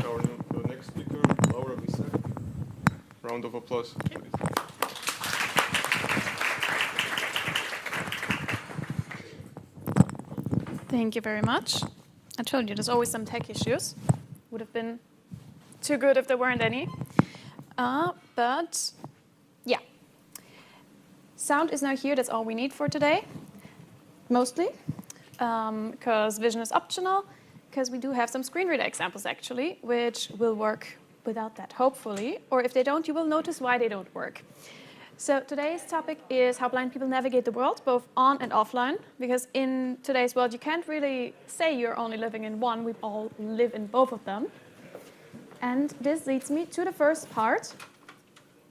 our next speaker, Wissiak. Round of applause, please. Thank you very much. I told you there's always some tech issues. Would have been too good if there weren't any. But yeah, sound is now here. That's all we need for today, mostly, because vision is optional, because we do have some screen reader examples, actually, which will work without that, hopefully. Or if they don't, you will notice why they don't work. So today's topic is how blind people navigate the world, both on and offline, because in today's world, you can't really say you're only living in one. We all live in both of them. And this leads me to the first part.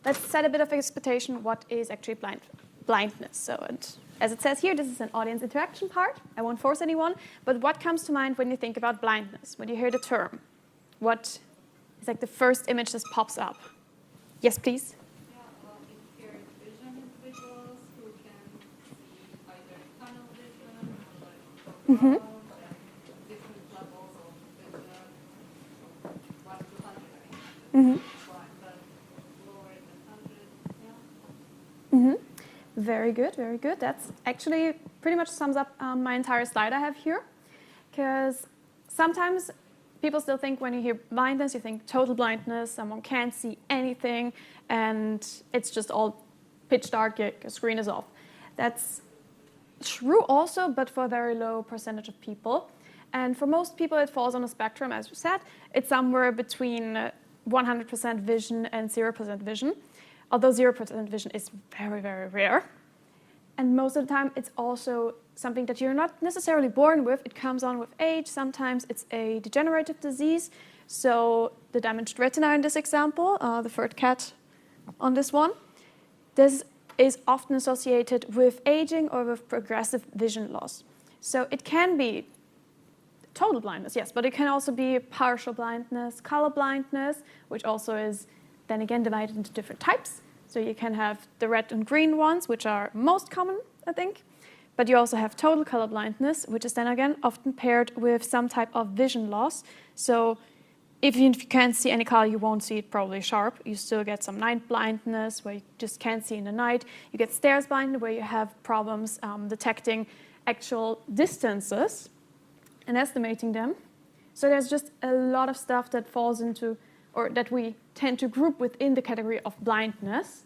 Let's set a bit of expectation. What is actually blindness? So, and as it says here, this is an audience interaction part. I won't force anyone. But what comes to mind when you think about blindness, when you hear the term? What is like the first image that pops up? Yes, please. Impaired vision individuals who can see either tunnel vision or like different levels of vision from 1 to 100. But lower than 100, Very good, very good. That's actually pretty much sums up my entire slide I have here. Because sometimes people still think when you hear blindness, you think total blindness, someone can't see anything, and it's just all pitch dark, your screen is off. That's true also, but for a very low percentage of people. And for most people, it falls on a spectrum, as we said. It's somewhere between 100% vision and 0% vision, although 0% vision is very, very rare. And most of the time, it's also something that you're not necessarily born with. It comes on with age. Sometimes it's a degenerative disease. So the damaged retina in this example, the third cat on this one, this is often associated with aging or with progressive vision loss. So it can be total blindness, yes, but it can also be partial blindness, color blindness, which also is then again divided into different types. So you can have the red and green ones, which are most common, I think. But you also have total color blindness, which is then again often paired with some type of vision loss. So if you can't see any color, you won't see it probably sharp. You still get some night blindness, where you just can't see in the night. You get stares blindness, where you have problems detecting actual distances and estimating them. So there's just a lot of stuff that falls into, or that we tend to group within the category of blindness.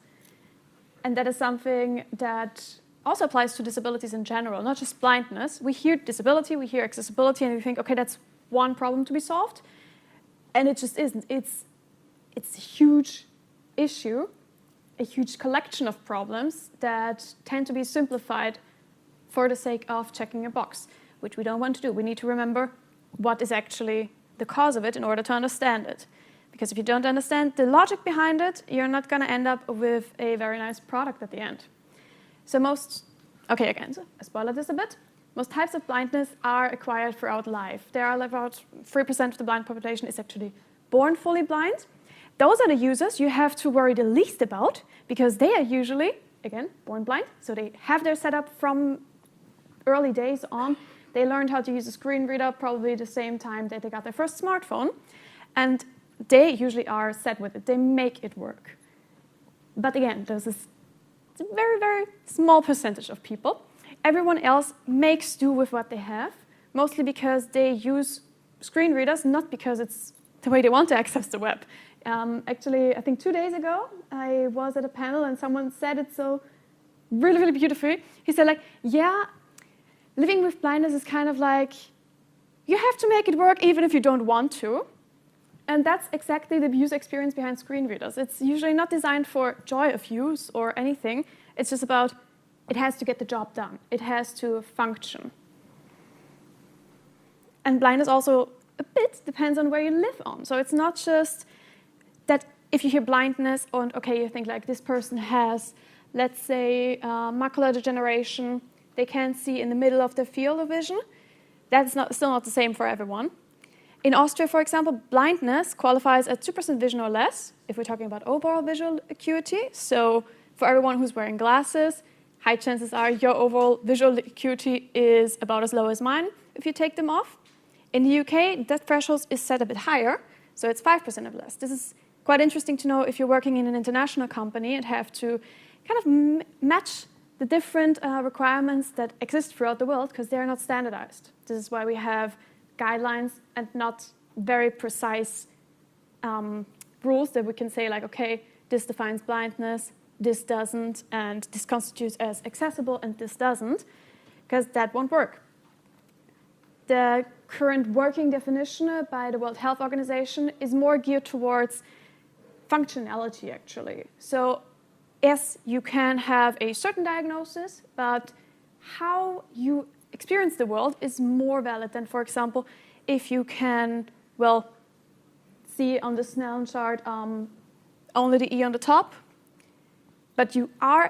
And that is something that also applies to disabilities in general, not just blindness. We hear disability, we hear accessibility, and we think, okay, that's one problem to be solved. And it just isn't. It's a huge issue, a huge collection of problems that tend to be simplified for the sake of checking a box, which we don't want to do. We need to remember what is actually the cause of it in order to understand it. Because if you don't understand the logic behind it, you're not going to end up with a very nice product at the end. So okay, again, so I spoiled this a bit. Most types of blindness are acquired throughout life. There are about 3% of the blind population is actually born fully blind. Those are the users you have to worry the least about, because they are usually, again, born blind. So they have their setup from early days on. They learned how to use a screen reader probably the same time that they got their first smartphone. And they usually are set with it. They make it work. But again, there's this very, very small percentage of people. Everyone else makes do with what they have, mostly because they use screen readers, not because it's the way they want to access the web. Actually, I think 2 days ago, I was at a panel and someone said it so really, really beautifully. He said, like, yeah, living with blindness is kind of like, you have to make it work even if you don't want to. And that's exactly the user experience behind screen readers. It's usually not designed for joy of use or anything. It's just about, it has to get the job done. It has to function. And blindness also a bit depends on where you live on. So it's not just that if you hear blindness and, okay, you think like this person has, let's say, macular degeneration, they can't see in the middle of their field of vision. That's still not the same for everyone. In Austria, for example, blindness qualifies as 2% vision or less, if we're talking about overall visual acuity. So for everyone who's wearing glasses, high chances are your overall visual acuity is about as low as mine if you take them off. In the UK, that threshold is set a bit higher. So it's 5% of less. This is quite interesting to know if you're working in an international company and have to kind of match the different requirements that exist throughout the world because they're not standardized. This is why we have guidelines and not very precise rules that we can say like, okay, this defines blindness, this doesn't, and this constitutes as accessible and this doesn't, because that won't work. The current working definition by the World Health Organization is more geared towards functionality, actually. So yes, you can have a certain diagnosis, but how you experience the world is more valid than, for example, if you can, well, see on the Snellen chart only the E on the top, but you are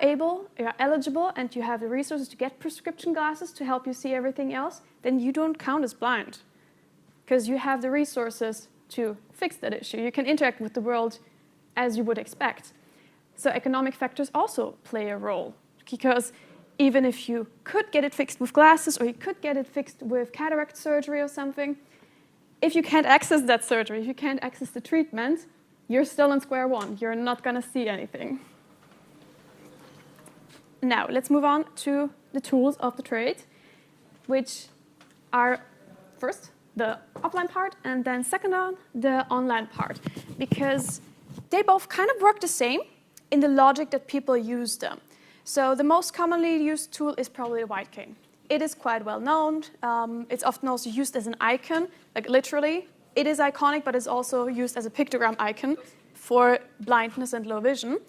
eligible, and you have the resources to get prescription glasses to help you see everything else, then you don't count as blind because you have the resources to fix that issue. You can interact with the world as you would expect. So economic factors also play a role because even if you could get it fixed with glasses or you could get it fixed with cataract surgery or something, if you can't access that surgery, if you can't access the treatment, you're still on square one. You're not going to see anything. Now, let's move on to the tools of the trade, which are first the offline part and then second on the online part, because they both kind of work the same in the logic that people use them. So the most commonly used tool is probably the white cane. It is quite well known. It's often also used as an icon, like literally. It is iconic, but it's also used as a pictogram icon for blindness and low vision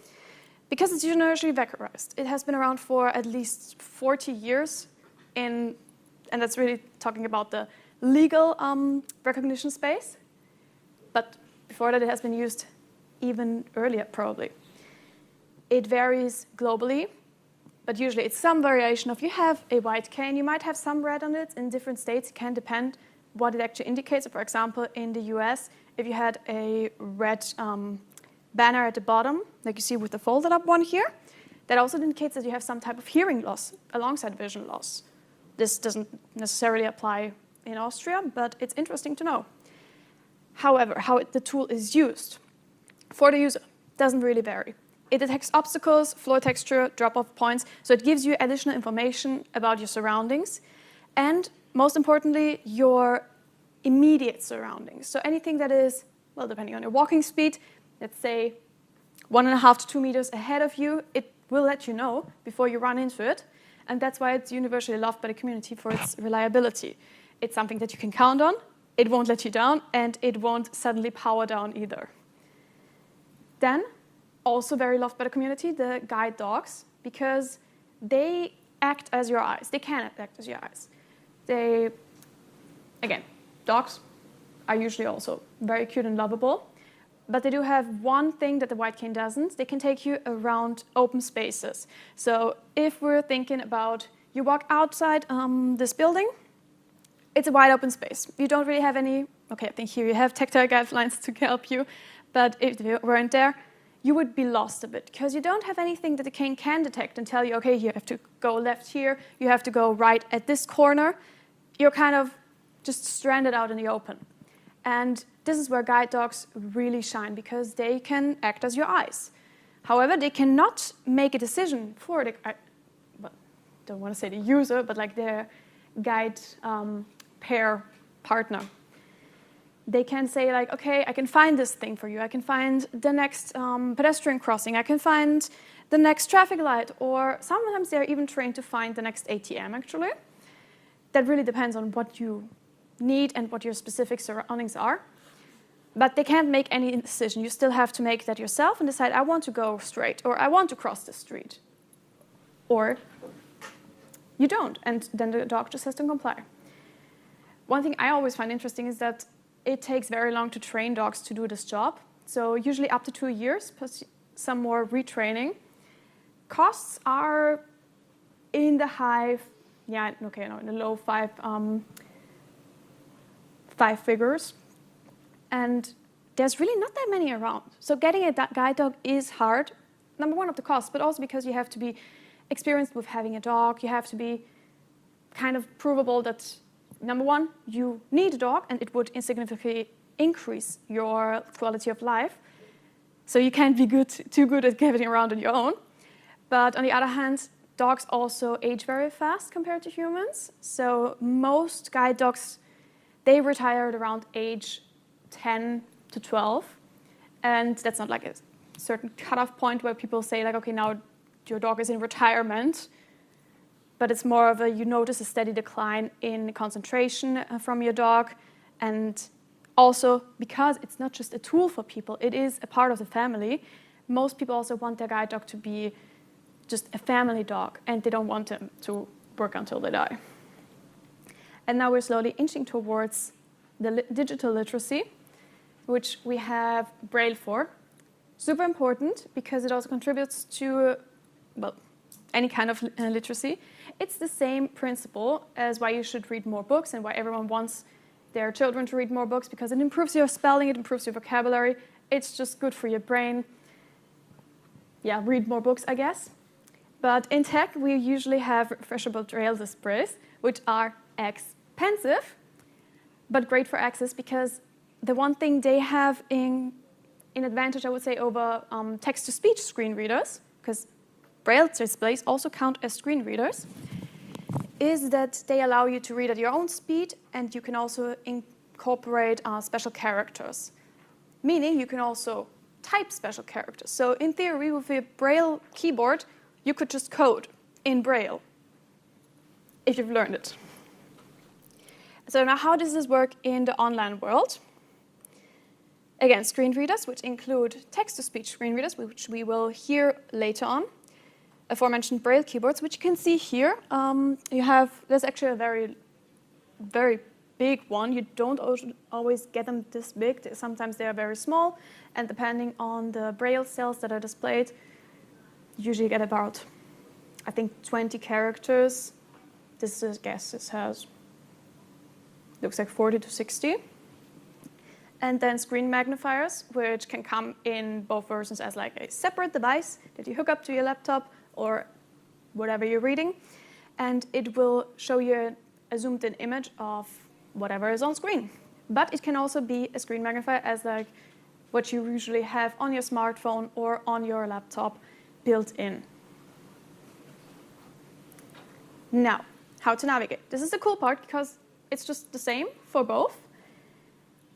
because it's universally recognized. It has been around for at least 40 years, and that's really talking about the legal recognition space. But before that, it has been used even earlier, probably. It varies globally, but usually it's some variation of you have a white cane, you might have some red on it. In different states, it can depend what it actually indicates. So for example, in the US, if you had a red banner at the bottom, like you see with the folded up one here, that also indicates that you have some type of hearing loss alongside vision loss. This doesn't necessarily apply in Austria, but it's interesting to know. However, how the tool is used for the user doesn't really vary. It detects obstacles, floor texture, drop-off points, so it gives you additional information about your surroundings and, most importantly, your immediate surroundings. So anything that is, well, depending on your walking speed, let's say 1.5 to 2 meters ahead of you, it will let you know before you run into it, and that's why it's universally loved by the community for its reliability. It's something that you can count on, it won't let you down, and it won't suddenly power down either. Then, also very loved by the community, the guide dogs, because they act as your eyes. They can act as your eyes. Again, dogs are usually also very cute and lovable, but they do have one thing that the white cane doesn't. They can take you around open spaces. So if we're thinking about you walk outside this building, it's a wide open space. You don't really have any, okay, I think here you have tactile guidelines to help you, but if you weren't there, you would be lost a bit because you don't have anything that the cane can detect and tell you, okay, you have to go left here, you have to go right at this corner. You're kind of just stranded out in the open. And this is where guide dogs really shine because they can act as your eyes. However, they cannot make a decision for the, don't want to say the user, but like their guide pair partner. They can say like, okay, I can find this thing for you. I can find the next pedestrian crossing. I can find the next traffic light. Or sometimes they're even trained to find the next ATM, actually. That really depends on what you need and what your specific surroundings are. But they can't make any decision. You still have to make that yourself and decide, I want to go straight, or I want to cross the street. Or you don't, and then the dog just has to comply. One thing I always find interesting is that it takes very long to train dogs to do this job. So usually up to 2 years, plus some more retraining. Costs are in the high, in the low five figures. And there's really not that many around. So getting a guide dog is hard. Number one, of the cost, but also because you have to be experienced with having a dog. You have to be kind of provable that, number one, you need a dog and it would insignificantly increase your quality of life. So you can't be too good at getting around on your own. But on the other hand, dogs also age very fast compared to humans. So most guide dogs, they retire at around age 10 to 12. And that's not like a certain cutoff point where people say like, okay, now your dog is in retirement. But it's more of you notice a steady decline in concentration from your dog. And also, because it's not just a tool for people, it is a part of the family, most people also want their guide dog to be just a family dog, and they don't want him to work until they die. And now we're slowly inching towards the digital literacy, which we have Braille for. Super important because it also contributes to, well, any kind of literacy. It's the same principle as why you should read more books and why everyone wants their children to read more books, because it improves your spelling, it improves your vocabulary. It's just good for your brain. Yeah, read more books, I guess. But in tech, we usually have refreshable Braille displays, which are expensive, but great for access, because the one thing they have in advantage, I would say, over text-to-speech screen readers, because Braille displays also count as screen readers, is that they allow you to read at your own speed, and you can also incorporate special characters, meaning you can also type special characters. So in theory, with a Braille keyboard, you could just code in Braille if you've learned it. So now how does this work in the online world? Again, screen readers, which include text-to-speech screen readers, which we will hear later on. Aforementioned Braille keyboards, which you can see here. There's actually a very, very big one. You don't always get them this big. Sometimes they are very small, and depending on the Braille cells that are displayed, you usually get about, I think, 20 characters. This is, I guess, this has, looks like 40 to 60. And then screen magnifiers, which can come in both versions as like a separate device that you hook up to your laptop or whatever you're reading, and it will show you a zoomed-in image of whatever is on screen. But it can also be a screen magnifier as like what you usually have on your smartphone or on your laptop built in. Now, how to navigate. This is the cool part because it's just the same for both.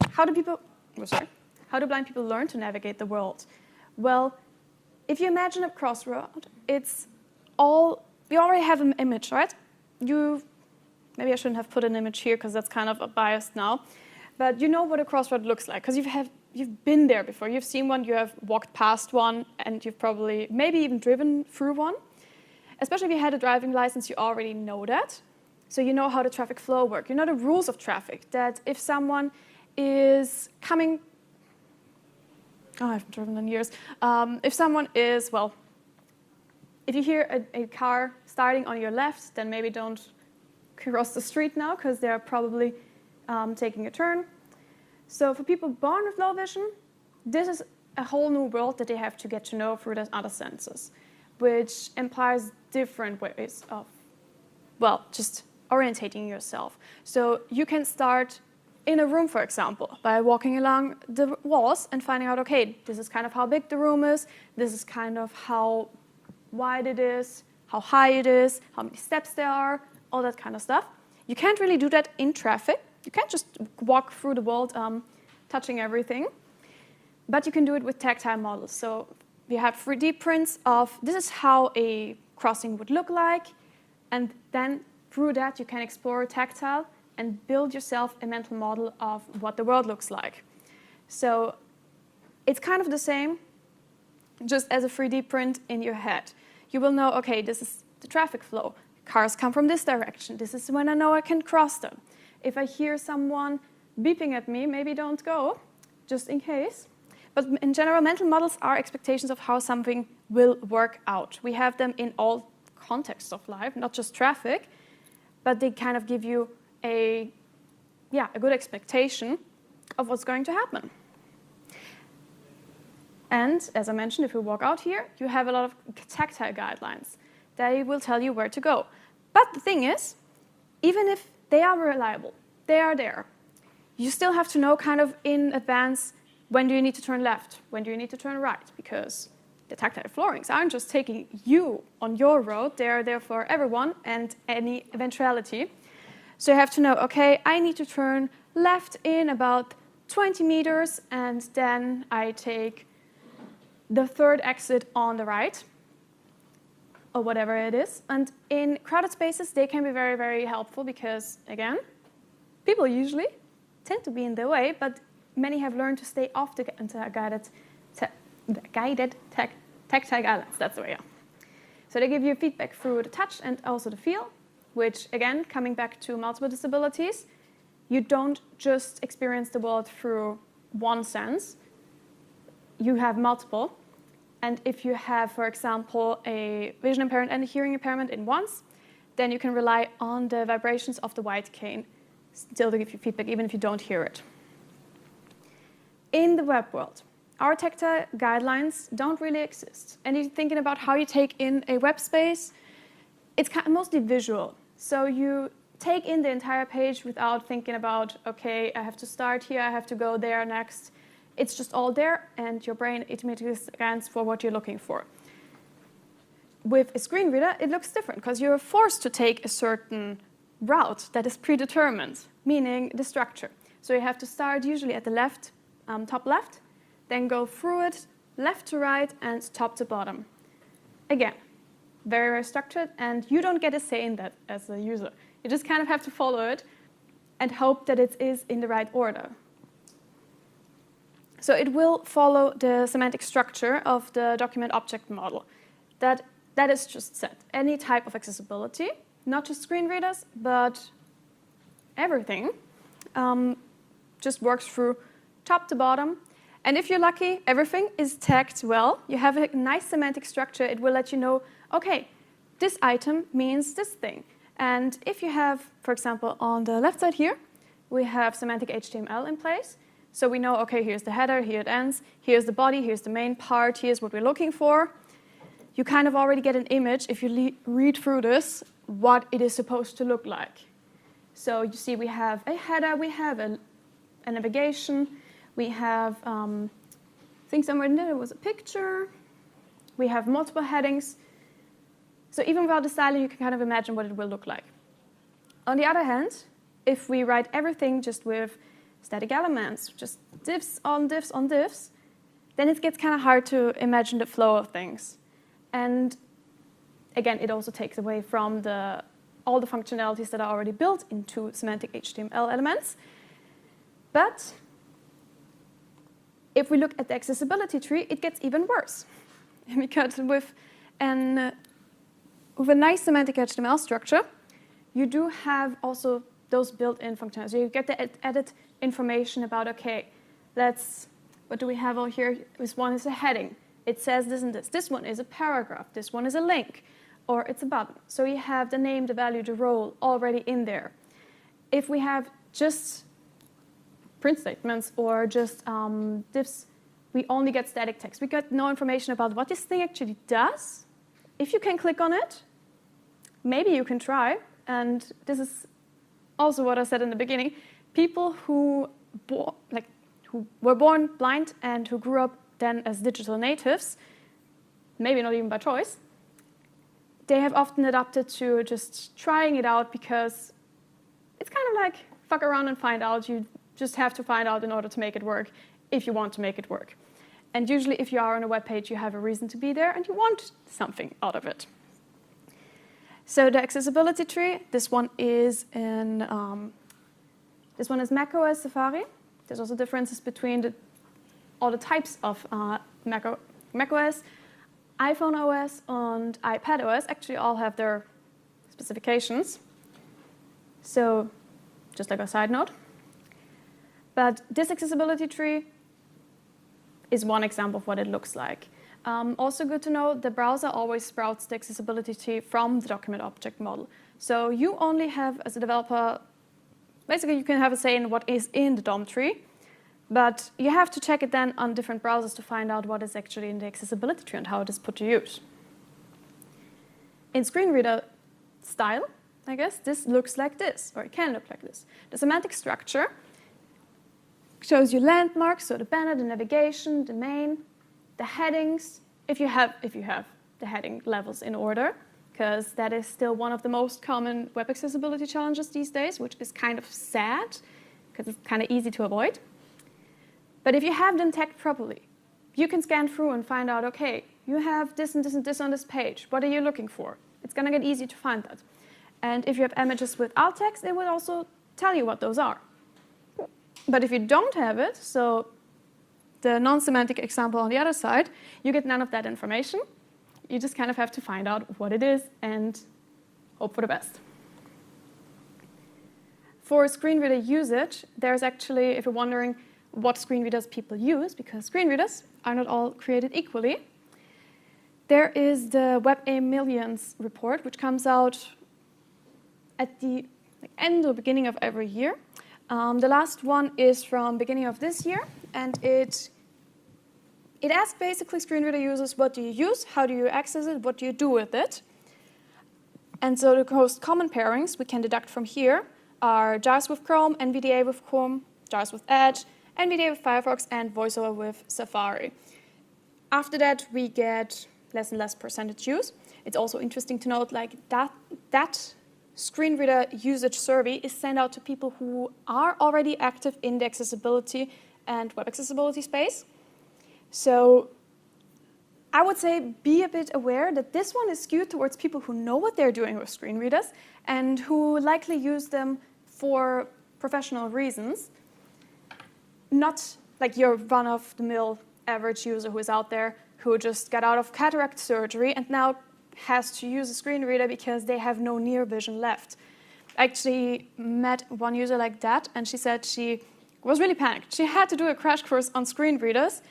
How do blind people learn to navigate the world? Well, if you imagine a crossroad, we already have an image, right? Maybe I shouldn't have put an image here because that's kind of biased now, but you know what a crossroad looks like because you've been there before. You've seen one, you have walked past one, and you've probably maybe even driven through one. Especially if you had a driving license, you already know that. So you know how the traffic flow works. You know the rules of traffic, that if someone is coming, I haven't driven in years. If someone is, if you hear a car starting on your left, then maybe don't cross the street now because they're probably taking a turn. So for people born with low vision, this is a whole new world that they have to get to know through the other senses, which implies different ways of, just orientating yourself. So you can start in a room, for example, by walking along the walls and finding out, okay, this is kind of how big the room is, this is kind of how wide it is, how high it is, how many steps there are, all that kind of stuff. You can't really do that in traffic. You can't just walk through the world touching everything, but you can do it with tactile models. So we have 3D prints of this is how a crossing would look like, and then through that you can explore tactile and build yourself a mental model of what the world looks like. So it's kind of the same, just as a 3D print in your head. You will know, okay, this is the traffic flow. Cars come from this direction. This is when I know I can cross them. If I hear someone beeping at me, maybe don't go, just in case. But in general, mental models are expectations of how something will work out. We have them in all contexts of life, not just traffic, but they kind of give you a good expectation of what's going to happen. And as I mentioned, if you walk out here, you have a lot of tactile guidelines. They will tell you where to go. But the thing is, even if they are reliable, they are there, you still have to know kind of in advance when do you need to turn left, when do you need to turn right, because the tactile floorings aren't just taking you on your road, they are there for everyone and any eventuality. So you have to know, okay, I need to turn left in about 20 meters and then I take the third exit on the right, or whatever it is. And in crowded spaces, they can be very, very helpful because, again, people usually tend to be in the way, but many have learned to stay off the guided tactile guidelines. That's the way, yeah. So they give you feedback through the touch and also the feel, which, again, coming back to multiple disabilities, you don't just experience the world through one sense. You have multiple. And if you have, for example, a vision impairment and a hearing impairment in once, then you can rely on the vibrations of the white cane still to give you feedback, even if you don't hear it. In the web world, our tactile guidelines don't really exist. And you're thinking about how you take in a web space, it's mostly visual. So you take in the entire page without thinking about, okay, I have to start here, I have to go there next. It's just all there, and your brain immediately scans for what you're looking for. With a screen reader, it looks different, because you're forced to take a certain route that is predetermined, meaning the structure. So you have to start usually at the left, top left, then go through it, left to right, and top to bottom. Again, very, very structured, and you don't get a say in that as a user. You just kind of have to follow it and hope that it is in the right order. So it will follow the semantic structure of the document object model. That is just set. Any type of accessibility, not just screen readers, but everything, just works through top to bottom. And if you're lucky, everything is tagged well. You have a nice semantic structure. It will let you know, okay, this item means this thing. And if you have, for example, on the left side here, we have semantic HTML in place. So we know, okay, here's the header, here it ends, here's the body, here's the main part, here's what we're looking for. You kind of already get an image, if you read through this, what it is supposed to look like. So you see we have a header, we have a navigation, we have, I think somewhere in there was a picture, we have multiple headings. So even without the styling, you can kind of imagine what it will look like. On the other hand, if we write everything just with static elements, just diffs on diffs on diffs, then it gets kind of hard to imagine the flow of things. And again, it also takes away from all the functionalities that are already built into semantic HTML elements. But if we look at the accessibility tree, it gets even worse. Because with a nice semantic HTML structure, you do have also those built-in functionalities. So you get the added information about, okay, what do we have over here? This one is a heading. It says this and this. This one is a paragraph. This one is a link, or it's a button. So you have the name, the value, the role already in there. If we have just print statements or just diffs, we only get static text. We get no information about what this thing actually does. If you can click on it, maybe you can try. And this is also what I said in the beginning. People who were born blind and who grew up then as digital natives, maybe not even by choice, they have often adapted to just trying it out because it's kind of like fuck around and find out. You just have to find out in order to make it work if you want to make it work. And usually if you are on a web page, you have a reason to be there and you want something out of it. So the accessibility tree, this one is macOS Safari. There's also differences between all the types of macOS, iPhone OS, and iPad OS. Actually, all have their specifications. So, just like a side note. But this accessibility tree is one example of what it looks like. Also good to know, the browser always sprouts the accessibility tree from the document object model. So you only have, as a developer, basically you can have a say in what is in the DOM tree, but you have to check it then on different browsers to find out what is actually in the accessibility tree and how it is put to use. In screen reader style, I guess, this looks like this, or it can look like this. The semantic structure shows you landmarks, so the banner, the navigation, the main, the headings, if you have the heading levels in order, because that is still one of the most common web accessibility challenges these days, which is kind of sad, because it's kind of easy to avoid. But if you have them tagged properly, you can scan through and find out, okay, you have this and this and this on this page. What are you looking for? It's going to get easy to find that. And if you have images with alt text, it will also tell you what those are. But if you don't have it, so the non-semantic example on the other side, you get none of that information. You just kind of have to find out what it is and hope for the best. For screen reader usage, there's actually, if you're wondering what screen readers people use, because screen readers are not all created equally, there is the WebAIM Millions report, which comes out at the end or beginning of every year. The last one is from beginning of this year, and it asks basically screen reader users, what do you use, how do you access it, what do you do with it? And so the most common pairings we can deduct from here are JAWS with Chrome, NVDA with Chrome, JAWS with Edge, NVDA with Firefox, and VoiceOver with Safari. After that, we get less and less percentage use. It's also interesting to note like that screen reader usage survey is sent out to people who are already active in the accessibility and web accessibility space. So I would say be a bit aware that this one is skewed towards people who know what they're doing with screen readers and who likely use them for professional reasons, not like your run-of-the-mill average user who is out there who just got out of cataract surgery and now has to use a screen reader because they have no near vision left. I actually met one user like that, and she said she was really panicked. She had to do a crash course on screen readers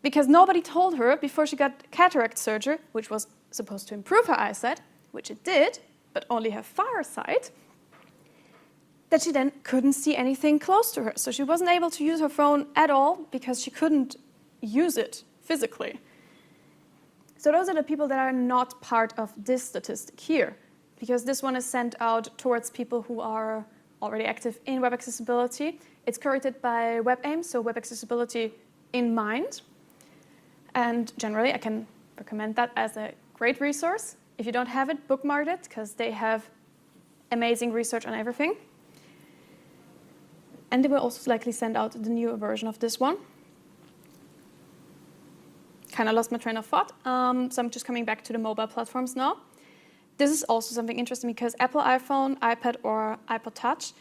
because nobody told her before she got cataract surgery, which was supposed to improve her eyesight, which it did, but only her far sight, that she then couldn't see anything close to her. So she wasn't able to use her phone at all because she couldn't use it physically. So those are the people that are not part of this statistic here, because this one is sent out towards people who are already active in web accessibility. It's curated by WebAIM, so web accessibility in mind. And generally, I can recommend that as a great resource. If you don't have it, bookmark it, because they have amazing research on everything. And they will also likely send out the newer version of this one. Kind of lost my train of thought, so I'm just coming back to the mobile platforms now. This is also something interesting because Apple iPhone, iPad, or iPod Touch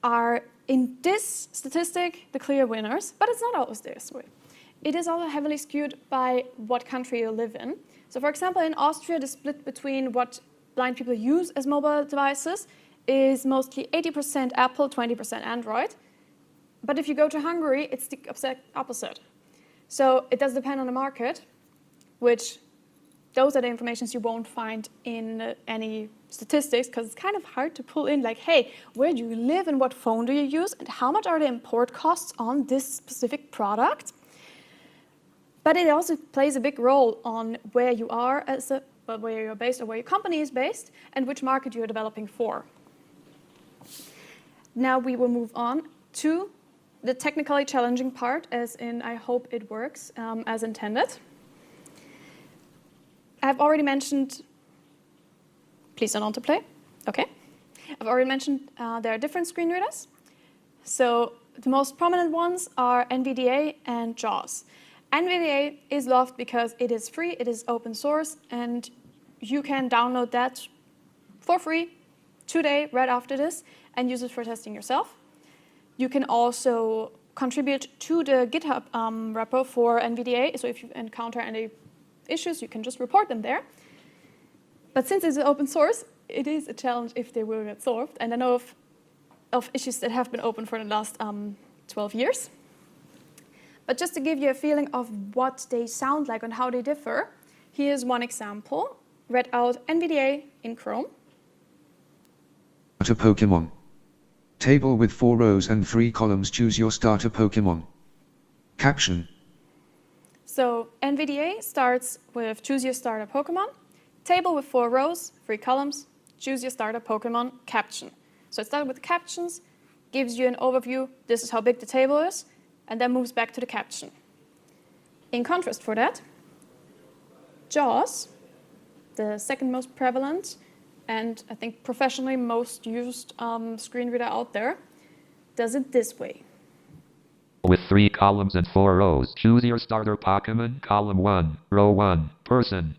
are, in this statistic, the clear winners, but it's not always this way. It is also heavily skewed by what country you live in. So for example, in Austria, the split between what blind people use as mobile devices is mostly 80% Apple, 20% Android. But if you go to Hungary, it's the opposite. So it does depend on the market, which those are the informations you won't find in any statistics, because it's kind of hard to pull in like, hey, where do you live and what phone do you use and how much are the import costs on this specific product? But it also plays a big role on where you are where you're based or where your company is based and which market you're developing for. Now we will move on to the technically challenging part, as in I hope it works as intended. I've already mentioned, please don't autoplay, okay. I've already mentioned there are different screen readers. So the most prominent ones are NVDA and JAWS. NVDA is loved because it is free, it is open source, and you can download that for free today, right after this, and use it for testing yourself. You can also contribute to the GitHub repo for NVDA. So if you encounter any issues, you can just report them there. But since it's open source, it is a challenge if they will get solved. And I know of issues that have been open for the last 12 years. But just to give you a feeling of what they sound like and how they differ, here's one example. Read out NVDA in Chrome. Starter Pokemon. Table with 4 rows and 3 columns. Choose your starter Pokemon. Caption. So NVDA starts with choose your starter Pokemon. Table with 4 rows, 3 columns. Choose your starter Pokemon. Caption. So it starts with captions, gives you an overview. This is how big the table is. and then moves back to the caption. In contrast for that, JAWS, the second most prevalent and I think professionally most used screen reader out there, does it this way. With 3 columns and 4 rows, choose your starter Pokemon, column 1, row 1, person.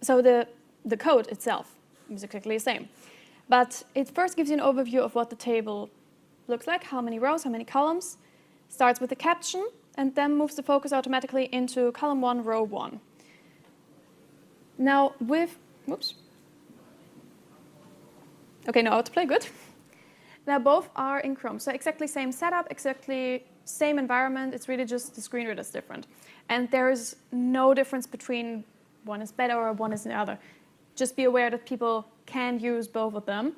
So the code itself is exactly the same. But it first gives you an overview of what the table looks like, how many rows, how many columns, starts with the caption, and then moves the focus automatically into column 1, row 1. Now with, whoops. Okay, no autoplay, good. Now both are in Chrome, so exactly same setup, exactly same environment, it's really just the screen reader is different. And there is no difference between one is better or one is the other. Just be aware that people can use both of them.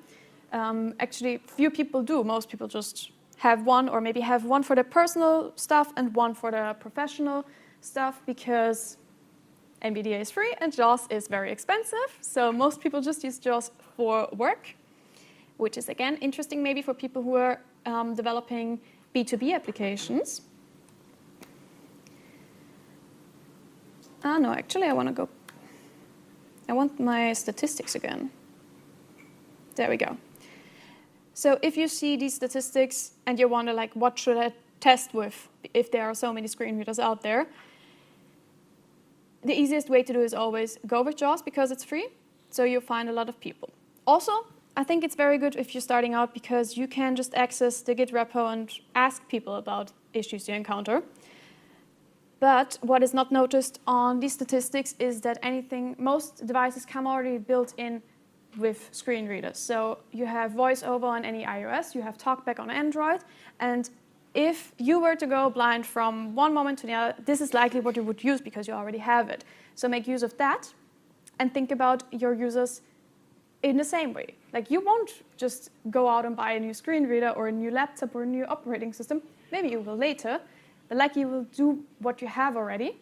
Actually, few people do. Most people just have one, or maybe have one for their personal stuff and one for their professional stuff, because NVDA is free and JAWS is very expensive. So most people just use JAWS for work, which is again interesting maybe for people who are developing B2B applications. No, actually I want my statistics again. There we go. So if you see these statistics and you wonder like, what should I test with if there are so many screen readers out there? The easiest way to do is always go with JAWS because it's free, so you'll find a lot of people. Also, I think it's very good if you're starting out because you can just access the Git repo and ask people about issues you encounter. But what is not noticed on these statistics is that most devices come already built in with screen readers. So you have VoiceOver on any iOS, you have TalkBack on Android, and if you were to go blind from one moment to the other, this is likely what you would use because you already have it. So make use of that and think about your users in the same way. Like you won't just go out and buy a new screen reader or a new laptop or a new operating system. Maybe you will later, but like you will do what you have already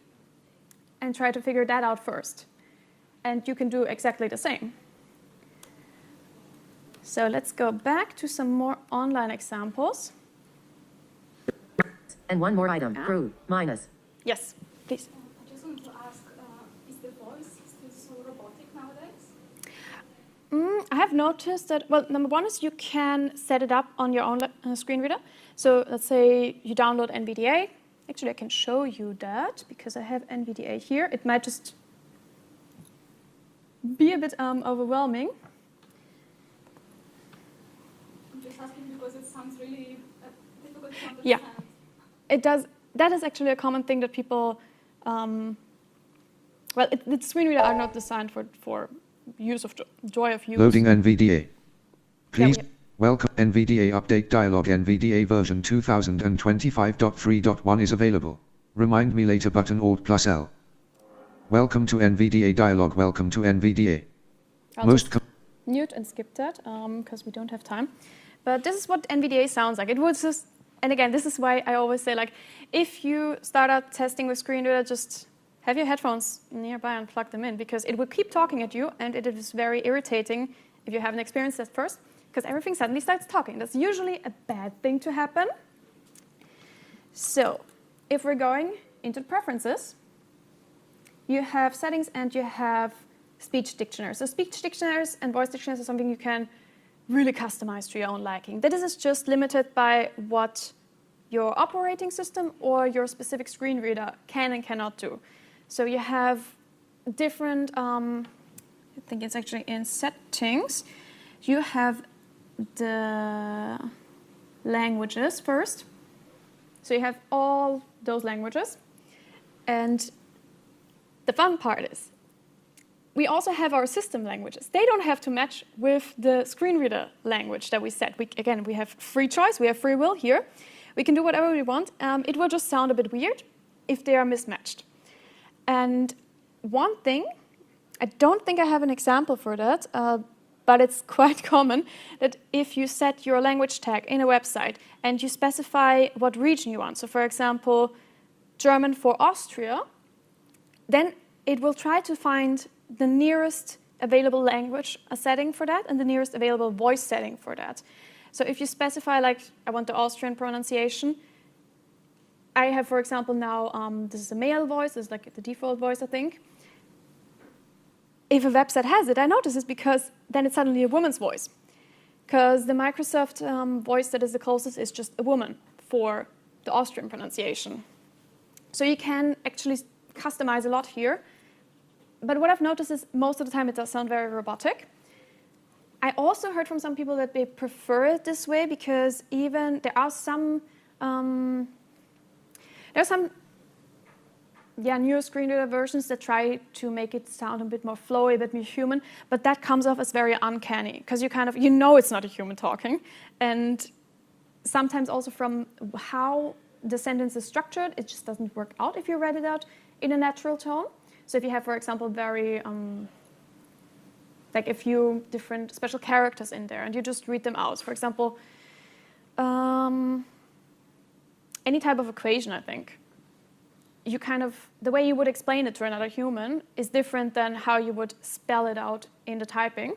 and try to figure that out first. And you can do exactly the same. So let's go back to some more online examples. And one more item, crew, minus. Yes, please. I just wanted to ask, is the voice still so robotic nowadays? I have noticed that, well, number one is you can set it up on your own screen reader. So let's say you download NVDA. Actually, I can show you that because I have NVDA here. It might just be a bit overwhelming. I'm just asking because it sounds really difficult to understand. Yeah, it does. That is actually a common thing that people, the screen reader are not designed for use of joy of use. Loading NVDA. Please Yeah, welcome NVDA update dialog. NVDA version 2025.3.1 is available. Remind me later button Alt+L. Welcome to NVDA dialog. Welcome to NVDA. I'll just mute and skip that because we don't have time. But this is what NVDA sounds like. It was just, and again, this is why I always say, like, if you start out testing with screen reader, just have your headphones nearby and plug them in because it will keep talking at you, and it is very irritating if you haven't experienced that first, because everything suddenly starts talking. That's usually a bad thing to happen. So if we're going into preferences, you have settings and you have speech dictionaries. So speech dictionaries and voice dictionaries are something you can really customize to your own liking. This is just limited by what your operating system or your specific screen reader can and cannot do. So you have different, I think it's actually in settings, you have the languages first. So you have all those languages. And the fun part is, we also have our system languages. They don't have to match with the screen reader language that we set. Again, we have free choice, we have free will here. We can do whatever we want. It will just sound a bit weird if they are mismatched. And one thing, I don't think I have an example for that, but it's quite common that if you set your language tag in a website and you specify what region you want, so for example, German for Austria, then it will try to find the nearest available language setting for that and the nearest available voice setting for that. So if you specify, like, I want the Austrian pronunciation, I have, for example, now, this is a male voice, this is like the default voice, I think. If a website has it, I notice this because then it's suddenly a woman's voice. Because the Microsoft voice that is the closest is just a woman for the Austrian pronunciation. So you can actually customize a lot here. But what I've noticed is most of the time it does sound very robotic. I also heard from some people that they prefer it this way because even there are some newer screen reader versions that try to make it sound a bit more flowy, a bit more human, but that comes off as very uncanny because you know it's not a human talking. And sometimes also from how the sentence is structured, it just doesn't work out if you read it out in a natural tone. So if you have, for example, like a few different special characters in there and you just read them out. For example, any type of equation, I think. The way you would explain it to another human is different than how you would spell it out in the typing.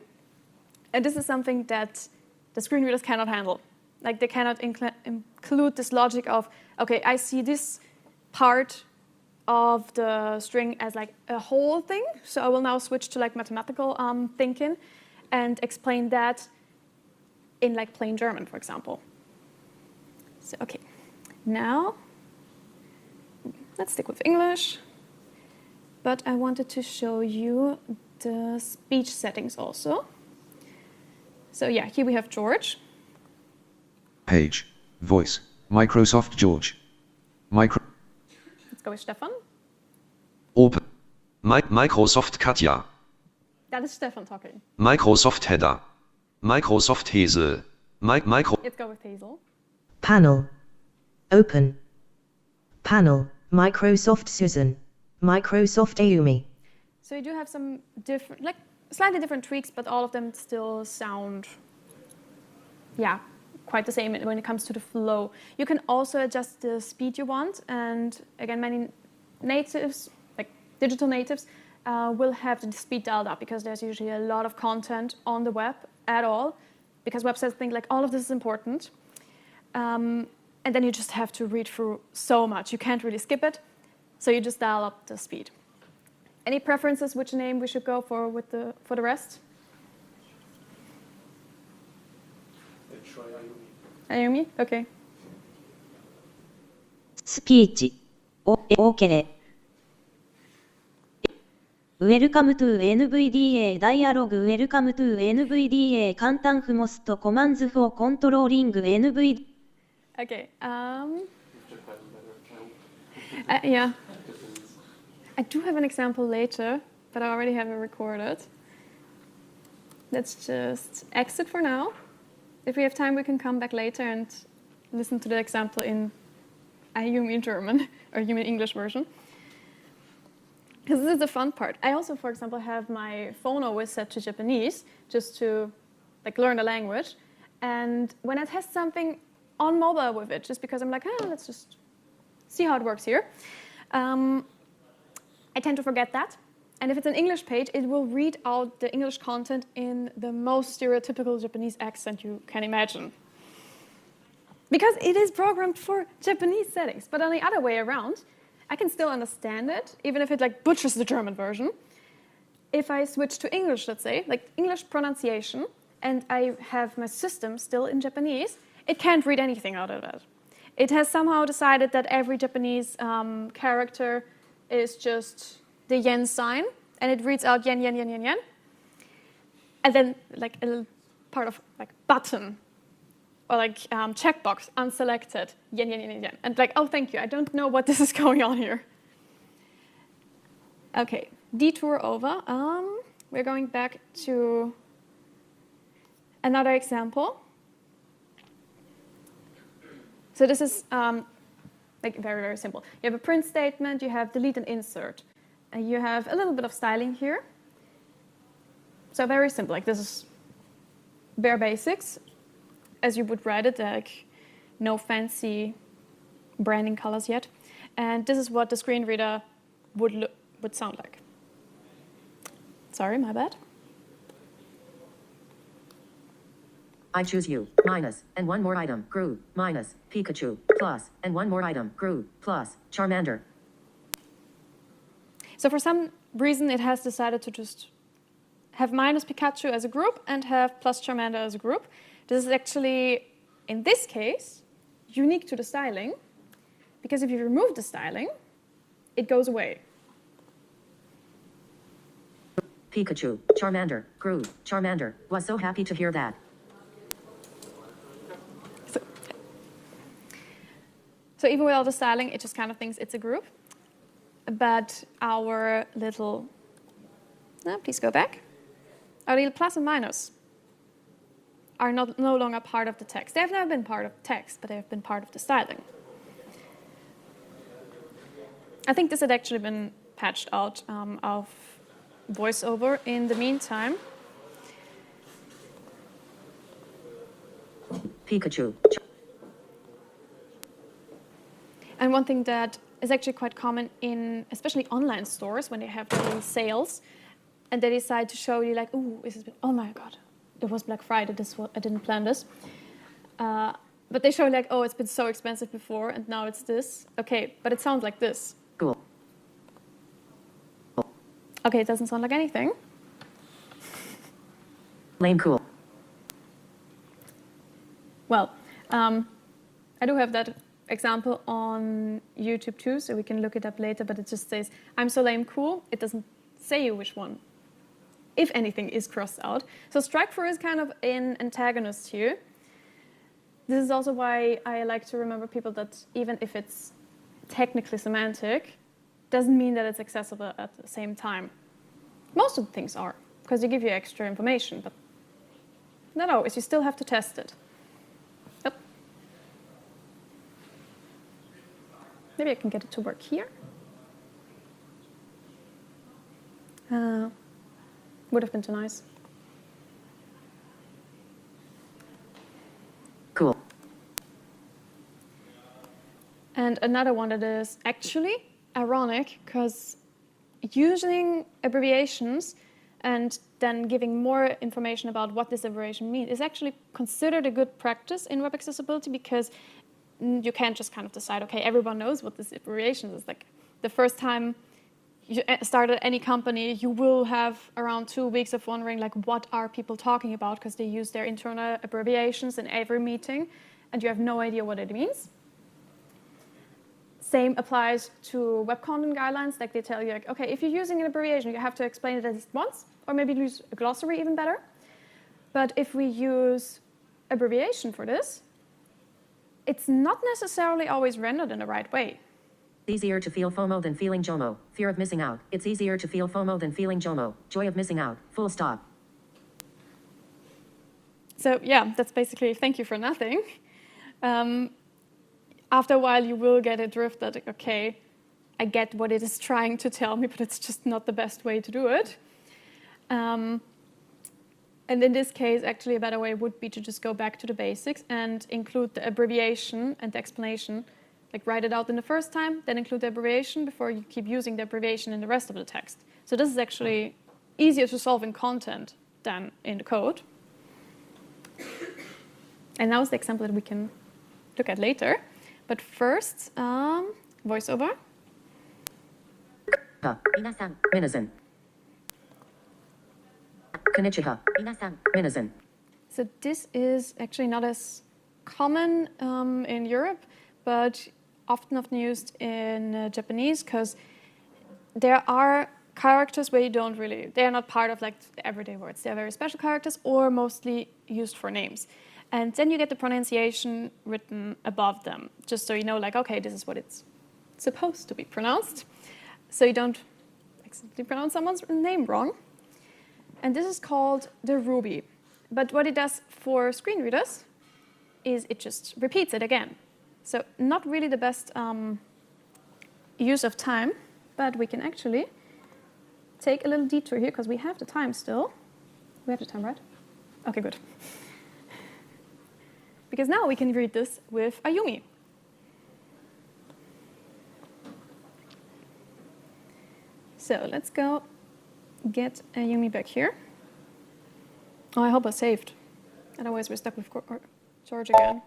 And this is something that the screen readers cannot handle. Like they cannot include this logic of, okay, I see this part of the string as like a whole thing, so I will now switch to like mathematical thinking and explain that in like plain German, for example. So, okay, now let's stick with English, but I wanted to show you the speech settings also. So yeah, here we have George. Page, voice, Microsoft George. Let's go with Stefan. Open. Microsoft Katja. That is Stefan talking. Microsoft Header. Microsoft Hazel. Let's go with Hazel. Panel. Open. Panel. Microsoft Susan. Microsoft Ayumi. So you do have some different, like slightly different tweaks, but all of them still sound, yeah, quite the same when it comes to the flow. You can also adjust the speed you want, and again, many natives, like digital natives, will have the speed dialed up because there's usually a lot of content on the web at all, because websites think like all of this is important. And then you just have to read through so much. You can't really skip it, so you just dial up the speed. Any preferences which name we should go for for the rest? Ayumi? Okay. スピーチ。OK。Welcome to NVDA Dialog Welcome to NVDA 簡単フモスト Commands for Controlling NVDA Okay. Yeah. I do have an example later, but I already have it recorded. Let's just exit for now. If we have time, we can come back later and listen to the example in Ayumi German or Ayumi English version. Because this is the fun part. I also, for example, have my phone always set to Japanese just to like learn the language. And when I test something on mobile with it, just because I'm like, let's just see how it works here, I tend to forget that. And if it's an English page, it will read out the English content in the most stereotypical Japanese accent you can imagine. Because it is programmed for Japanese settings. But on the other way around, I can still understand it, even if it like butchers the German version. If I switch to English, let's say, like English pronunciation, and I have my system still in Japanese, it can't read anything out of it. It has somehow decided that every Japanese character is just the yen sign, and it reads out yen, yen, yen, yen, yen. And then like a little part of like button or like checkbox, unselected, yen, yen, yen, yen, yen. And like, oh, thank you, I don't know what this is going on here. Okay, detour over. We're going back to another example. So this is like very, very simple. You have a print statement, you have delete and insert. And you have a little bit of styling here. So very simple, like this is bare basics, as you would write it, like no fancy branding colors yet. And this is what the screen reader would sound like. Sorry, my bad. I choose you, minus, and one more item, Group, minus, Pikachu, plus, and one more item, Group, plus, Charmander. So for some reason, it has decided to just have minus Pikachu as a group and have plus Charmander as a group. This is actually, in this case, unique to the styling, because if you remove the styling, it goes away. Pikachu, Charmander, Group, Charmander, was so happy to hear that. So even without the styling, it just kind of thinks it's a group. But our little, no, please go back. Our little plus and minus are no longer part of the text. They have never been part of the text, but they have been part of the styling. I think this had actually been patched out of VoiceOver in the meantime. Pikachu. And one thing that is actually quite common in, especially online stores, when they have their sales, and they decide to show you like, ooh, oh my God, it was Black Friday, I didn't plan this. But they show like, oh, it's been so expensive before, and now it's this. Okay, but it sounds like this. Cool. Okay, it doesn't sound like anything. Lame cool. Well, I do have that example on YouTube too, so we can look it up later, but it just says, I'm so lame cool. It doesn't say you which one, if anything, is crossed out. So strike through is kind of an antagonist here. This is also why I like to remember people that even if it's technically semantic, doesn't mean that it's accessible at the same time. Most of the things are, because they give you extra information, but not always. You still have to test it. Yep. Maybe I can get it to work here. Would have been too nice. Cool. And another one that is actually ironic, because using abbreviations and then giving more information about what this abbreviation means is actually considered a good practice in web accessibility, because you can't just kind of decide, okay, everyone knows what this abbreviation is. Like the first time you start at any company, you will have around 2 weeks of wondering, like, what are people talking about? Because they use their internal abbreviations in every meeting, and you have no idea what it means. Same applies to web content guidelines. Like they tell you, like, okay, if you're using an abbreviation, you have to explain it at least once, or maybe use a glossary even better. But if we use abbreviation for this, it's not necessarily always rendered in the right way. Easier to feel FOMO than feeling JOMO. Fear of missing out. It's easier to feel FOMO than feeling JOMO. Joy of missing out. Full stop. So yeah, that's basically thank you for nothing. After a while, you will get a drift that, okay, I get what it is trying to tell me, but it's just not the best way to do it. And in this case, actually, a better way would be to just go back to the basics and include the abbreviation and the explanation. Like write it out in the first time, then include the abbreviation before you keep using the abbreviation in the rest of the text. So this is actually easier to solve in content than in the code. And now is the example that we can look at later. But first, VoiceOver. Minasan, minasan. Konnichiwa, minasan, minasan. So this is actually not as common in Europe, but often used in Japanese, because there are characters where you don't really, they're not part of like the everyday words. They're very special characters or mostly used for names. And then you get the pronunciation written above them, just so you know, like, okay, this is what it's supposed to be pronounced. So you don't accidentally pronounce someone's name wrong. And this is called the Ruby. But what it does for screen readers is it just repeats it again. So not really the best use of time, but we can actually take a little detour here, because we have the time still. We have the time, right? Okay, good. Because now we can read this with Ayumi. So let's go get Ayumi back here. Oh, I hope I saved. Otherwise, we're stuck with George again.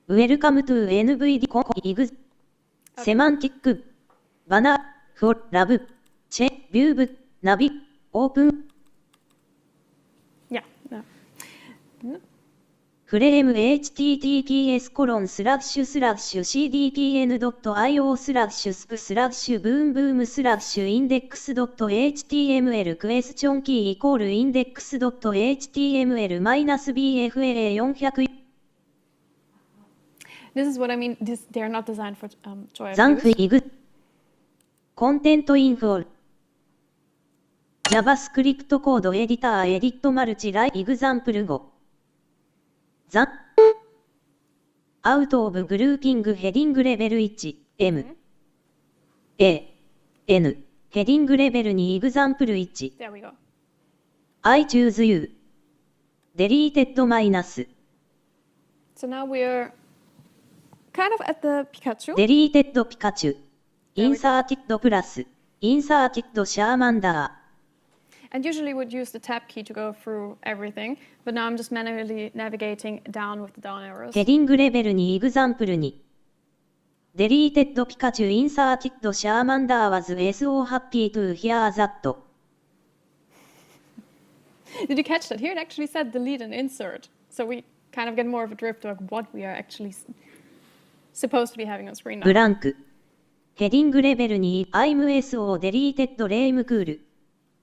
Welcome to NVD Ex Semantic Banner for Lab Check View Navi Open Yeah. No. No. Frame https://cdpn.io/sp/boom/index.html question key index.html-bfa400. This is what I mean. They are not designed for joy of use. Zanf Content info JavaScript code editor edit multi-line example 5 Zan Out of grouping heading level 1 M A N heading level 2 example 1 There we go. I choose you deleted minus So now we're kind of at the Pikachu. deleted Pikachu There we go. inserted plus inserted Charmander And usually would use the tab key to go through everything, but now I'm just manually navigating down with the down arrows. ヘディングレベルにエグザンプルに Deleted Pikachu inserted Charmander was so happy to hear that. Did you catch that? Here it actually said delete and insert. So we kind of get more of a drift of what we are actually supposed to be having on screen now. ブランクヘディングレベルに I'm so deleted lame cool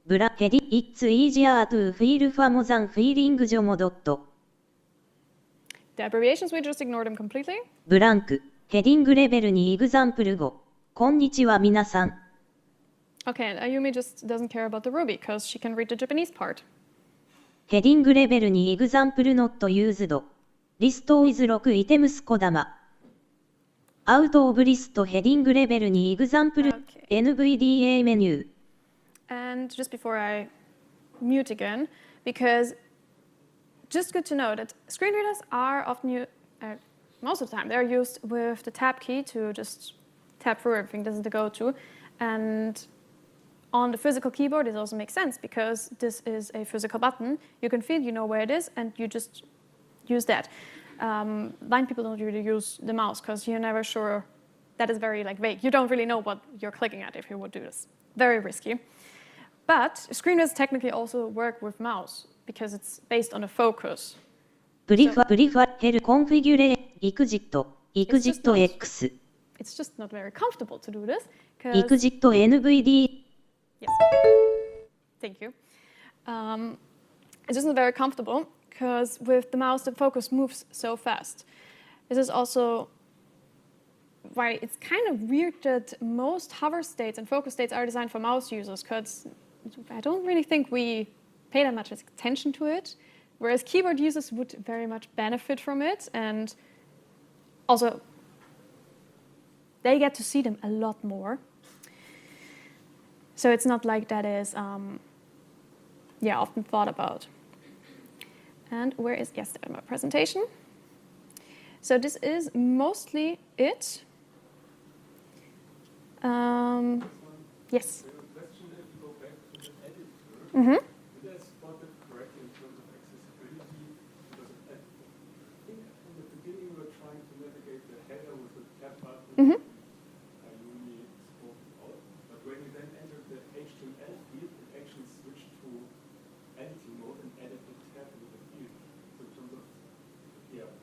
ブラヘディ It's easier to feel famo than feeling jomo. The abbreviations, we just ignore them completely. ブランクヘディングレベルにエグザンプル5こんにちは皆さん Okay, and Ayumi just doesn't care about the Ruby because she can read the Japanese part. ヘディングレベルにエグザンプルノットユーズドリストイズ6イテムスコダマアウトオブリストヘディングレベルにエグザンプル Okay. NVDA メニュー And just before I mute again, because just good to know that screen readers are often most of the time, they're used with the tab key to just tab through everything. This is the go-to. And on the physical keyboard, it also makes sense because this is a physical button. You can feel, you know where it is, and you just use that. Blind people don't really use the mouse because you're never sure. That is very vague. You don't really know what you're clicking at if you would do this. Very risky. But screen readers technically also work with mouse because it's based on a focus. プリファヘルコンフィギュレエグジット X It's just not very comfortable to do this. エグジット NVD Yes. Thank you. It's just not very comfortable because with the mouse, the focus moves so fast. This is also why it's kind of weird that most hover states and focus states are designed for mouse users because I don't really think we pay that much attention to it, whereas keyboard users would very much benefit from it, and also they get to see them a lot more. So it's not like that is, often thought about. And where is, yes, there my presentation. So this is mostly it. Yes. Mm-hmm. Did I spot it correctly in terms of accessibility? Because I think in the beginning we were trying to navigate the header with the tab button. Mm-hmm. I really spoke it out. But when you then entered the HTML field, it actually switched to editing mode and added the tab with the field. So in terms of,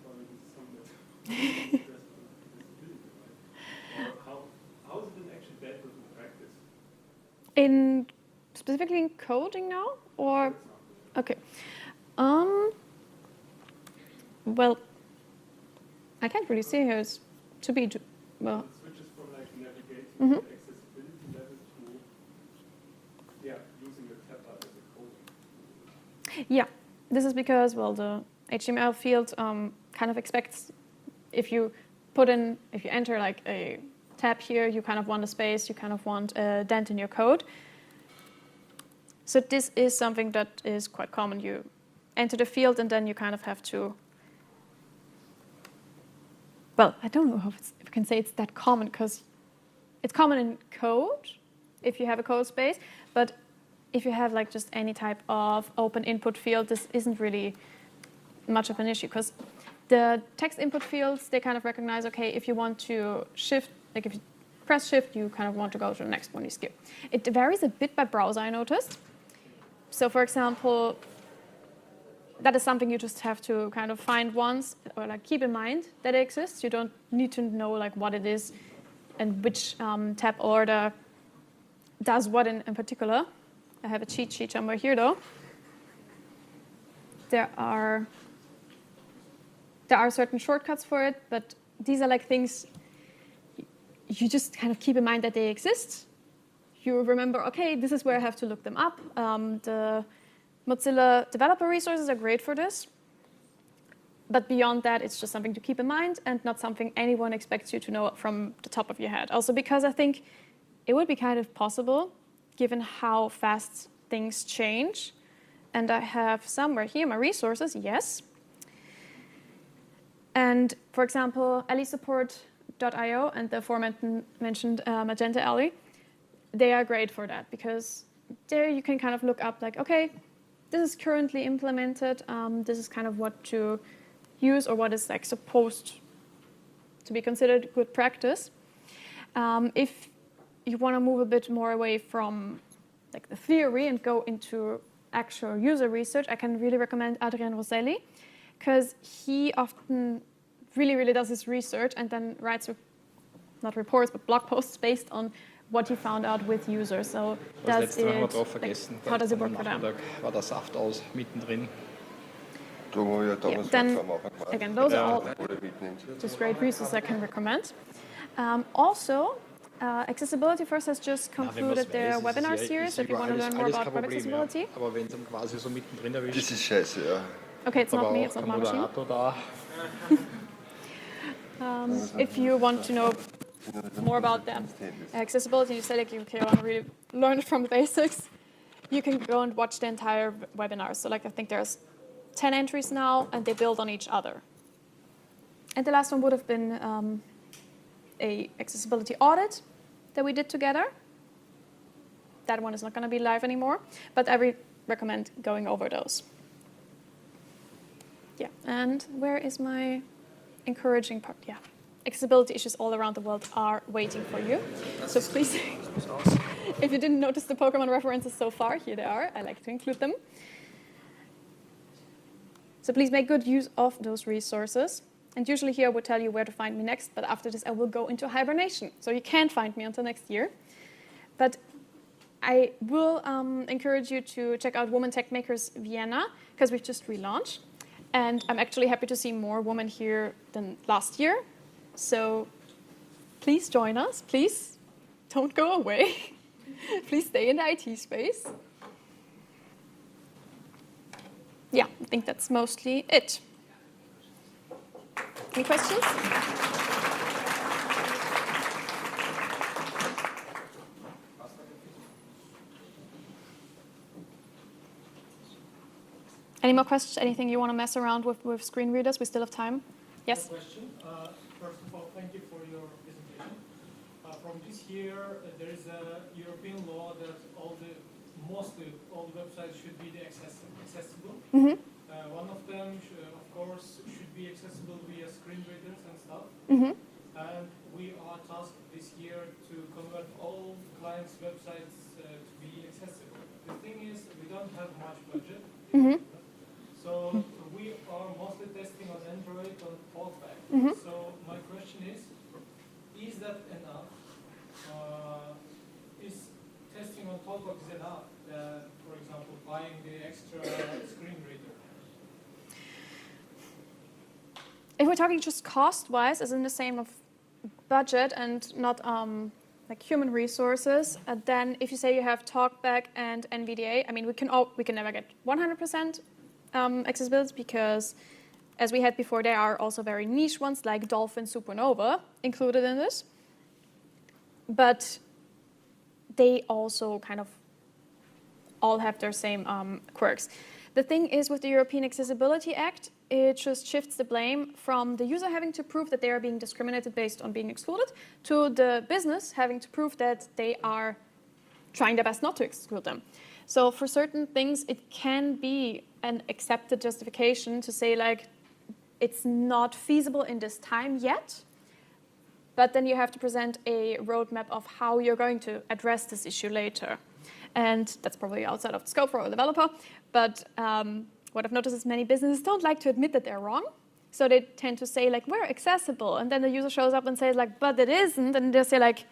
probably this is something that addressed accessibility, right? Or how is it then actually dealt with in practice? Specifically in coding now, or okay. Well, I can't really see here. It's to be well. It switches from navigating Mm-hmm. to accessibility level to using a tab button as a code. Yeah, this is because the HTML field kind of expects if you enter a tab here, you kind of want a space, you kind of want a dent in your code. So this is something that is quite common. You enter the field and then you kind of have to, I don't know if I can say it's that common because it's common in code if you have a code space, but if you have like just any type of open input field, this isn't really much of an issue, because the text input fields, they kind of recognize, okay, if you want to shift, like if you press shift, you kind of want to go to the next one, you skip. It varies a bit by browser, I noticed. So for example, that is something you just have to kind of find once, or like keep in mind that it exists. You don't need to know like what it is and which tab order does what in particular. I have a cheat sheet somewhere here though. There are certain shortcuts for it, but these are like things you just kind of keep in mind that they exist. You remember, okay, this is where I have to look them up. The Mozilla developer resources are great for this. But beyond that, it's just something to keep in mind and not something anyone expects you to know from the top of your head. Also because I think it would be kind of possible, given how fast things change. And I have somewhere here my resources, yes. And for example, alesupport.io and the aforementioned Magenta Ali, they are great for that, because there you can kind of look up like, okay, this is currently implemented. This is kind of what to use, or what is like supposed to be considered good practice. If you want to move a bit more away from like the theory and go into actual user research, I can really recommend Adrian Rosselli, because he often really does his research and then writes, not reports, but blog posts based on what he found out with users. So does it, like, how does it work for them? War der Saft aus mittendrin. Yeah, then, again, those are all just great resources I can recommend. Also, Accessibility First has just concluded their webinar series, if you want to learn more about web accessibility. Aber wenn es quasi so mittendrin erwischt. Das ist scheiße, ja. Okay, it's not me, it's not my machine. If you want to know more about them, accessibility, you say like, okay, I want to really learn it from the basics, you can go and watch the entire webinar. So like I think there's 10 entries now, and they build on each other. And the last one would have been a accessibility audit that we did together. That one is not going to be live anymore, but I recommend going over those. Yeah, and where is my encouraging part? Yeah, accessibility issues all around the world are waiting for you. So please, if you didn't notice the Pokemon references so far, here they are. I like to include them. So please make good use of those resources. And usually here I would tell you where to find me next, but after this I will go into hibernation. So you can't find me until next year. But I will encourage you to check out Women Tech Makers Vienna, because we've just relaunched. And I'm actually happy to see more women here than last year. So please join us. Please don't go away. Please stay in the IT space. Yeah, I think that's mostly it. Any questions? Any more questions? Anything you want to mess around with screen readers? We still have time. Yes? Question. First of all, thank you for your presentation. From this year, there is a European law that mostly all the websites should be accessible. Mm-hmm. One of them, of course, should be accessible via screen readers and stuff. Mm-hmm. And we are tasked this year to convert all clients' websites to be accessible. The thing is, we don't have much budget. Mm-hmm. So we are mostly testing on Android on Fallback. Mm-hmm. So my question is that enough? Is testing on Fallback enough? For example, buying the extra screen reader? If we're talking just cost-wise, as in the same of budget and not like human resources, then if you say you have TalkBack and NVDA, I mean, we can never get 100% accessibility, because as we had before, there are also very niche ones like Dolphin Supernova included in this. But they also kind of all have their same quirks. The thing is, with the European Accessibility Act, it just shifts the blame from the user having to prove that they are being discriminated based on being excluded to the business having to prove that they are trying their best not to exclude them. So for certain things, it can be an accepted justification to say like, it's not feasible in this time yet, but then you have to present a roadmap of how you're going to address this issue later. And that's probably outside of the scope for a developer, but what I've noticed is many businesses don't like to admit that they're wrong. So they tend to say like, we're accessible. And then the user shows up and says like, but it isn't. And they say like,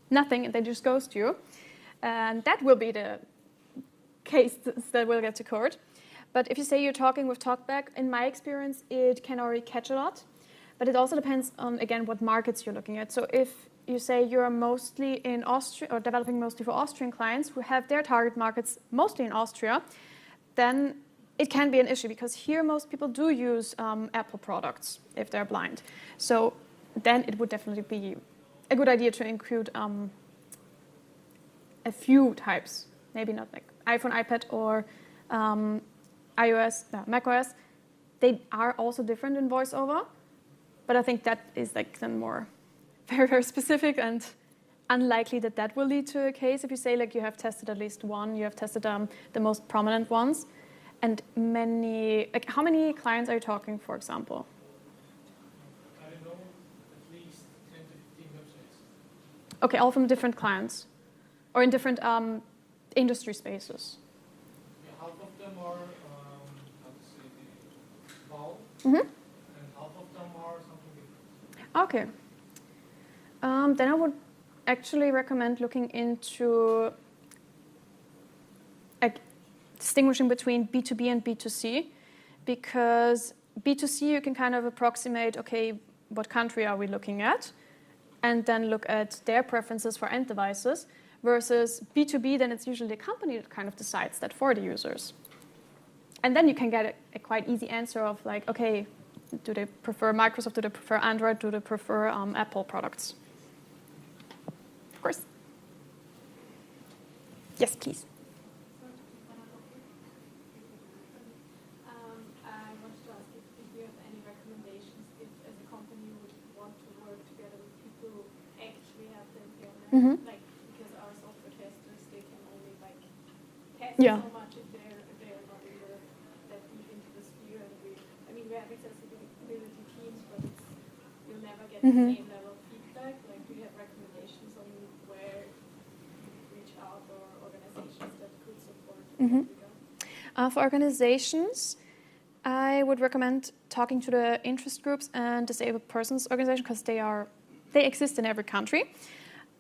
nothing, and they just ghost you. And that will be the case that will get to court. But if you say you're talking with TalkBack, in my experience, it can already catch a lot. But it also depends on, again, what markets you're looking at. So if you say you're mostly in Austria, or developing mostly for Austrian clients who have their target markets mostly in Austria, then it can be an issue, because here most people do use Apple products if they're blind. So then it would definitely be a good idea to include a few types, maybe not like iPhone, iPad, or iOS, macOS. They are also different in VoiceOver, but I think that is like then more very, very specific and unlikely that that will lead to a case. If you say like you have tested at least one, you have tested the most prominent ones, and many, like how many clients are you talking, for example? I don't know, at least 10 to 15 websites. Okay, all from different clients, or in different industry spaces. Yeah, half of them are, how to say, small, Mm-hmm. and half of them are something different. Okay. Then I would actually recommend looking into distinguishing between B2B and B2C, because B2C you can kind of approximate, okay, what country are we looking at, and then look at their preferences for end devices, versus B2B, then it's usually the company that kind of decides that for the users. And then you can get a quite easy answer of like, okay, do they prefer Microsoft, do they prefer Android, do they prefer Apple products? Of course. Yes, please. I wanted to ask if you have any recommendations if, as a company, would want to work together with people who actually have the impairment, like because our software testers, they can only like test so much if they're not really that deep into the sphere. And we have accessibility teams, but you'll never get the same level of feedback. Like, do you have recommendations on where you could reach out, or organizations that could support that regard? For organizations, I would recommend talking to the interest groups and disabled persons organization, because they exist in every country.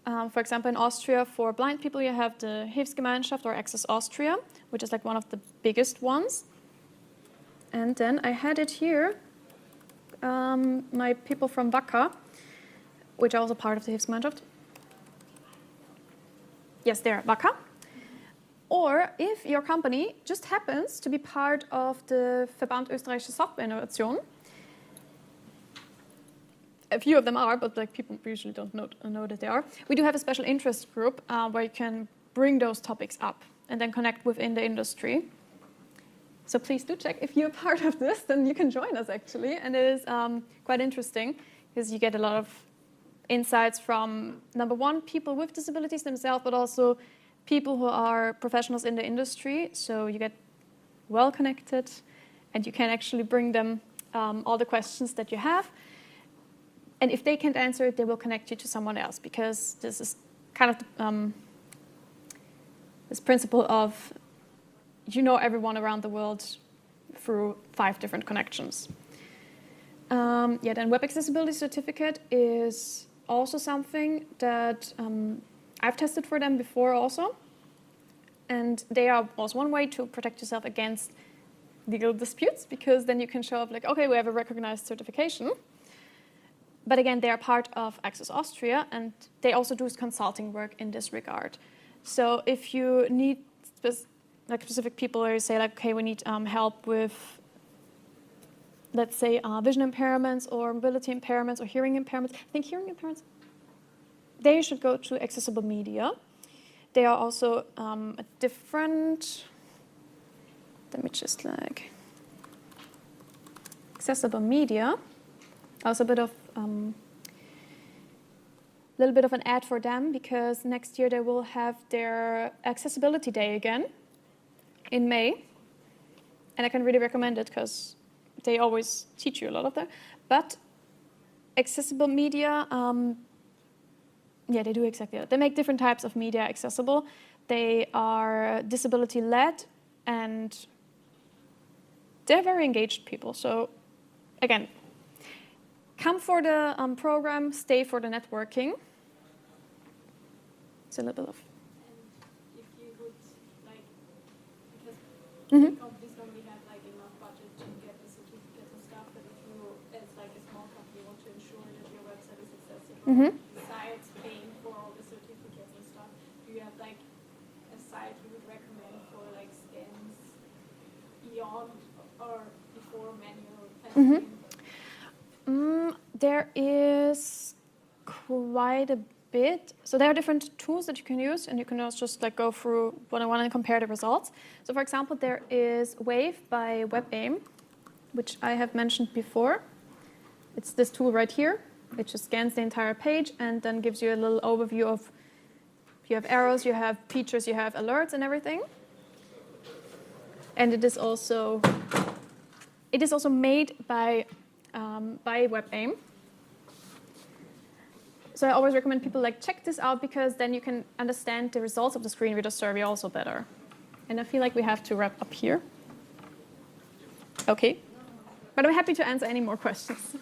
For example, in Austria, for blind people, you have the Hilfsgemeinschaft or Access Austria, which is like one of the biggest ones. And then I had it here, my people from Wacker, which are also part of the Hilfsgemeinschaft. Yes, they're Wacker. Or if your company just happens to be part of the Verband Österreichische Softwareinnovation, a few of them are, but like people usually don't know that they are. We do have a special interest group where you can bring those topics up and then connect within the industry. So please do check. If you're part of this, then you can join us actually. And it is quite interesting because you get a lot of insights from, number one, people with disabilities themselves, but also people who are professionals in the industry. So you get well connected and you can actually bring them all the questions that you have. And if they can't answer it, they will connect you to someone else, because this is kind of this principle of everyone around the world through 5 different connections. Then Web Accessibility Certificate is also something that I've tested for them before also. And they are also one way to protect yourself against legal disputes, because then you can show up like, okay, we have a recognized certification. But again, they are part of Access Austria, and they also do consulting work in this regard. So if you need specific people, where you say like, okay, we need help with, let's say, vision impairments or mobility impairments or hearing impairments. I think hearing impairments, they should go to Accessible Media. They are also a different, let me just like, Accessible Media, also a bit of little bit of an ad for them, because next year they will have their Accessibility Day again in May. And I can really recommend it because they always teach you a lot of that. But accessible media, yeah, they do exactly that. They make different types of media accessible. They are disability-led, and they're very engaged people. So again, come for the program, stay for the networking. It's a little bit of... And if you would, like, because Mhm. companies normally have like enough budget to get the certificates and stuff, but if you, as like a small company, want to ensure that your website is accessible, Mhm. besides paying for all the certificates and stuff, do you have like a site you would recommend for like scans beyond or before manual testing? There is quite a bit. So there are different tools that you can use, and you can also just like go through one-on-one and compare the results. So for example, there is Wave by WebAIM, which I have mentioned before. It's this tool right here, which just scans the entire page and then gives you a little overview of, you have arrows, you have features, you have alerts and everything. And it is also made by WebAIM. So I always recommend people like check this out, because then you can understand the results of the screen reader survey also better. And I feel like we have to wrap up here. Okay. But I'm happy to answer any more questions.